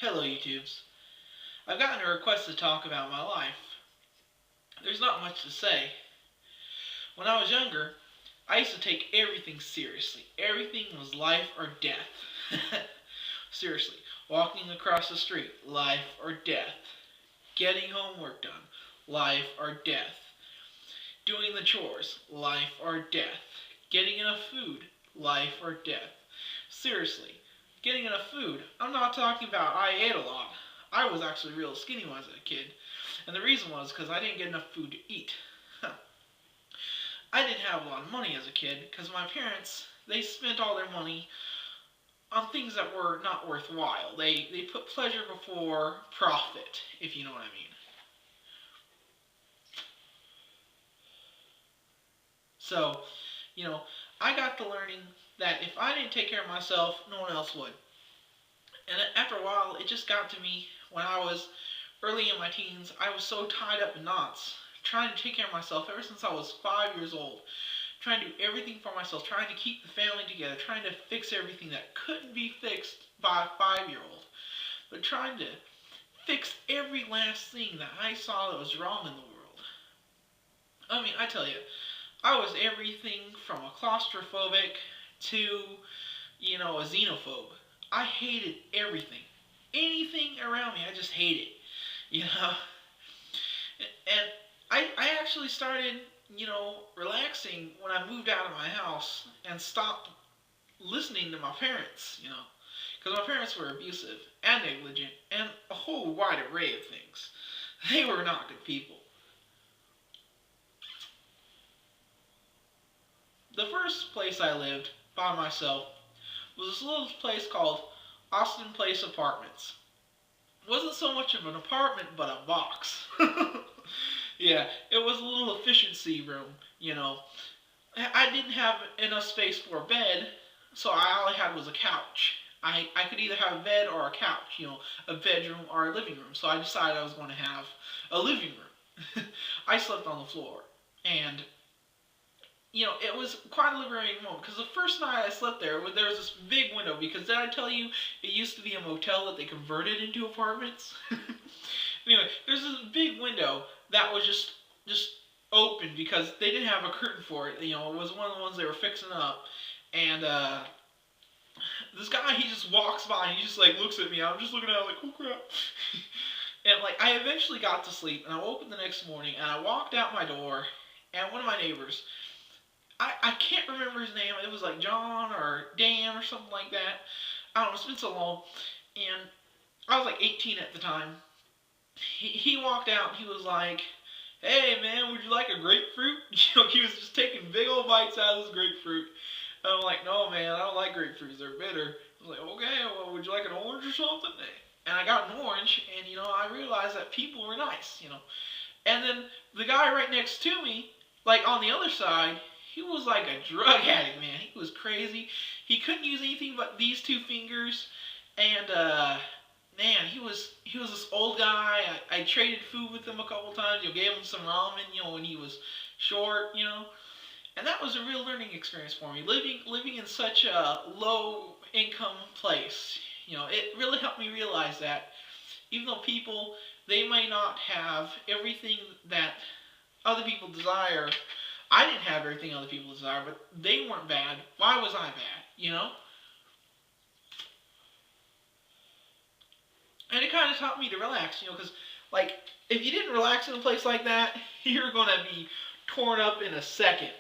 Hello, YouTubes. I've gotten a request to talk about my life. There's not much to say. When I was younger, I used to take everything seriously. Everything was life or death. Seriously. Walking across the street, life or death. Getting homework done, life or death. Doing the chores, life or death. Getting enough food, life or death. Seriously, getting enough food. I'm not talking about I ate a lot. I was actually real skinny when I was a kid. And the reason was because I didn't get enough food to eat. I didn't have a lot of money as a kid because my parents, they spent all their money on things that were not worthwhile. They put pleasure before profit, if you know what I mean. So, you know, I got to learning that if I didn't take care of myself, no one else would. And after a while, it just got to me when I was early in my teens. I was so tied up in knots, trying to take care of myself ever since I was 5 years old. Trying to do everything for myself, trying to keep the family together, trying to fix everything that couldn't be fixed by a 5 year old. But trying to fix every last thing that I saw that was wrong in the world. I mean, I tell you, I was everything from a claustrophobic to, a xenophobe. I hated everything. Anything around me, I just hated. You know? And I actually started, relaxing when I moved out of my house and stopped listening to my parents, Because my parents were abusive and negligent and a whole wide array of things. They were not good people. The first place I lived by myself was this little place called Austin Place Apartments. It wasn't so much of an apartment, but a box. Yeah, it was a little efficiency room, I didn't have enough space for a bed, so all I had was a couch. I could either have a bed or a couch, a bedroom or a living room. So I decided I was going to have a living room. I slept on the floor. And, it was quite a liberating moment. Because the first night I slept there was this big window. Because did I tell you it used to be a motel that they converted into apartments? Anyway, there's this big window that was just open because they didn't have a curtain for it. It was one of the ones they were fixing up, and this guy, he just walks by and he just like looks at me. I'm just looking at him like, oh crap. And like I eventually got to sleep, and I woke up the next morning and I walked out my door, and one of my neighbors, I can't remember his name. It was like John or Dan or something like that. I don't know. It's been so long, and I was like 18 at the time. He walked out and he was like, hey man, would you like a grapefruit? He was just taking big old bites out of this grapefruit. And I'm like, no man, I don't like grapefruits, they're bitter. I was like, okay, well, would you like an orange or something? And I got an orange, and I realized that people were nice. And then the guy right next to me, like on the other side, he was like a drug addict, man. He was crazy. He couldn't use anything but these two fingers, and man, he was this old guy. I traded food with him a couple times. Gave him some ramen, when he was short. And that was a real learning experience for me. Living in such a low income place, it really helped me realize that even though people, they may not have everything that other people desire. I didn't have everything other people desire, but they weren't bad. Why was I bad? And it kind of taught me to relax, because, like, if you didn't relax in a place like that, you're going to be torn up in a second.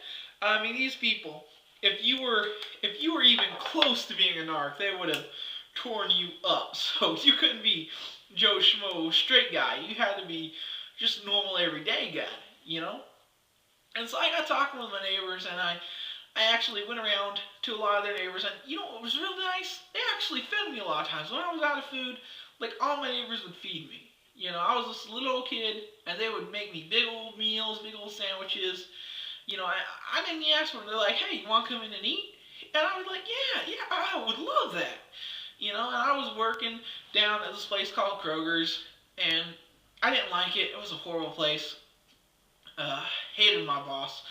I mean, these people, if you were even close to being a narc, they would have torn you up. So you couldn't be Joe Schmo straight guy. You had to be just normal everyday guy. And so I got talking with my neighbors, and I actually went around to a lot of their neighbors, and what was really nice? They actually fed me a lot of times. When I was out of food, like all my neighbors would feed me. I was this little old kid, and they would make me big old meals, big old sandwiches. I didn't ask for them. They're like, hey, you want to come in and eat? And I was like, yeah, I would love that. And I was working down at this place called Kroger's, and I didn't like it. It was a horrible place. Hated my boss.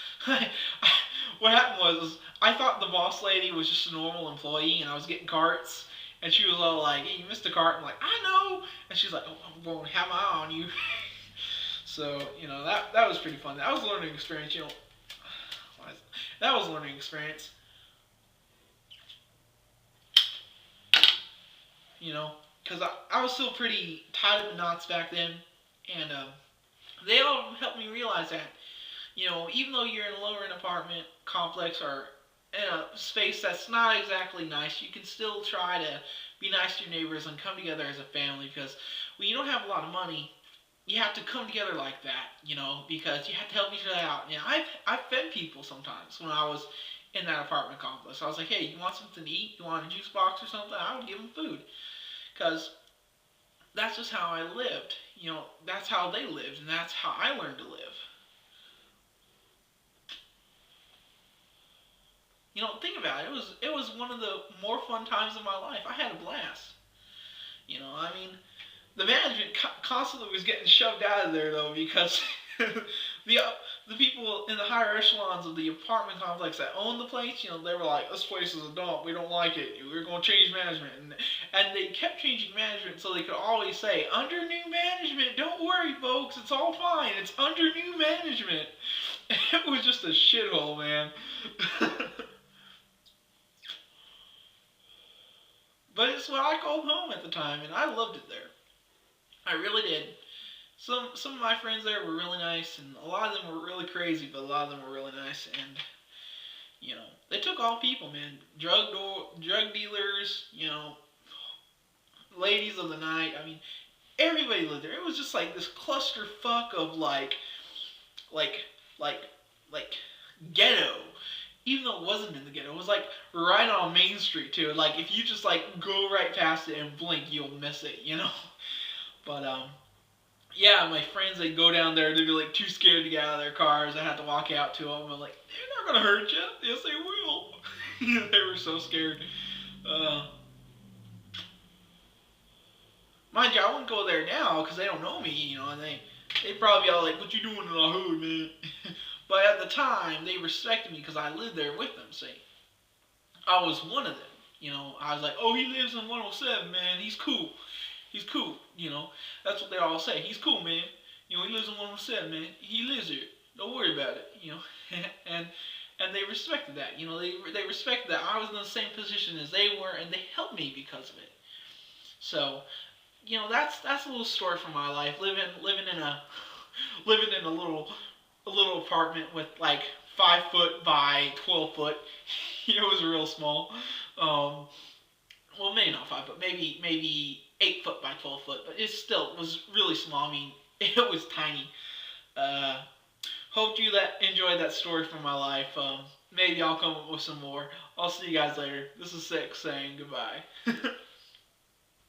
What happened was I thought the boss lady was just a normal employee, and I was getting carts, And she was all like, "Hey, you missed the cart." I'm like, "I know." And she's like, "Oh, I'm going to have my eye on you." So, that was pretty fun. That was a learning experience. That was a learning experience. Because I was still pretty tied up in knots back then, and they all helped me realize that, even though you're in a lower end apartment complex or in a space that's not exactly nice, you can still try to be nice to your neighbors and come together as a family. Because when you don't have a lot of money, you have to come together like that, because you have to help each other out. I've fed people sometimes when I was in that apartment complex. I was like, "Hey, you want something to eat? You want a juice box or something?" I would give them food, because that's just how I lived. That's how they lived, and that's how I learned to live. Think about it. It was one of the more fun times of my life. I had a blast. I mean, the management constantly was getting shoved out of there though, because the the people in the higher echelons of the apartment complex that owned the place, they were like, "This place is a dump. We don't like it. We're going to change management." And they kept changing management so they could always say, "Under new management. Don't worry, folks. It's all fine. It's under new management." It was just a shithole, man. But it's what I called home at the time, and I loved it there. I really did. Some of my friends there were really nice, and a lot of them were really crazy, but a lot of them were really nice. And they took all people, man. Drug dealers, ladies of the night. I mean, everybody lived there. It was just like this clusterfuck of like, like, like ghetto. Even though it wasn't in the ghetto, it was like right on Main Street too. Like if you just like go right past it and blink, you'll miss it. But yeah, my friends, they'd go down there, they'd be like too scared to get out of their cars. I had to walk out to them. I'm like, "They're not gonna hurt you." "Yes, they will." They were so scared. Uh, Mind you, I wouldn't go there now because they don't know me, and they probably all like, "What you doing in the hood, man?" But at the time, they respected me because I lived there with them. See, I was one of them. I was like, "Oh, he lives in 107, man. He's cool. He's cool." That's what they all say. "He's cool, man. He lives in 107, man. He lives here. Don't worry about it." and and they respected that. They respected that I was in the same position as they were, and they helped me because of it. So, that's a little story from my life. Living in a little apartment with like 5 foot by 12 foot. It was real small. Um, well, maybe not 5 foot, maybe 8 foot by 12 foot, but it was really small. I mean, it was tiny. Uh, Hope you enjoyed that story from my life. Maybe I'll come up with some more. I'll see you guys later. This is Six saying goodbye.